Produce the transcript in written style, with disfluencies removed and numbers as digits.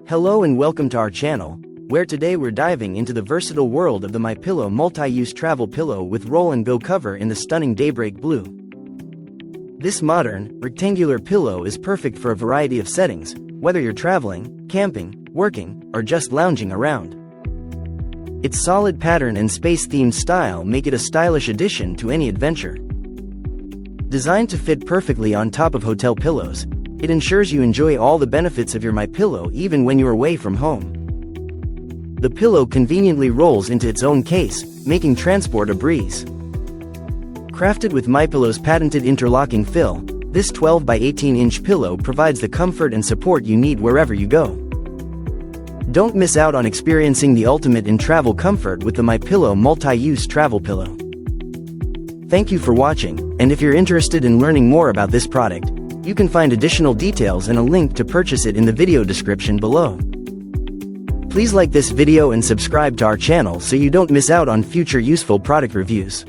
Hello and welcome to our channel, where today we're diving into the versatile world of the MyPillow Multi-Use Travel Pillow with roll-and-go cover in the stunning Daybreak Blue. This modern, rectangular pillow is perfect for a variety of settings, whether you're traveling, camping, working, or just lounging around. Its solid pattern and space-themed style make it a stylish addition to any adventure. Designed to fit perfectly on top of hotel pillows, it ensures you enjoy all the benefits of your MyPillow even when you're away from home. The pillow conveniently rolls into its own case, making transport a breeze. Crafted with MyPillow's patented interlocking fill, this 12 by 18-inch pillow provides the comfort and support you need wherever you go. Don't miss out on experiencing the ultimate in travel comfort with the MyPillow Multi-Use Travel Pillow. Thank you for watching, and if you're interested in learning more about this product, you can find additional details and a link to purchase it in the video description below. Please like this video and subscribe to our channel so you don't miss out on future useful product reviews.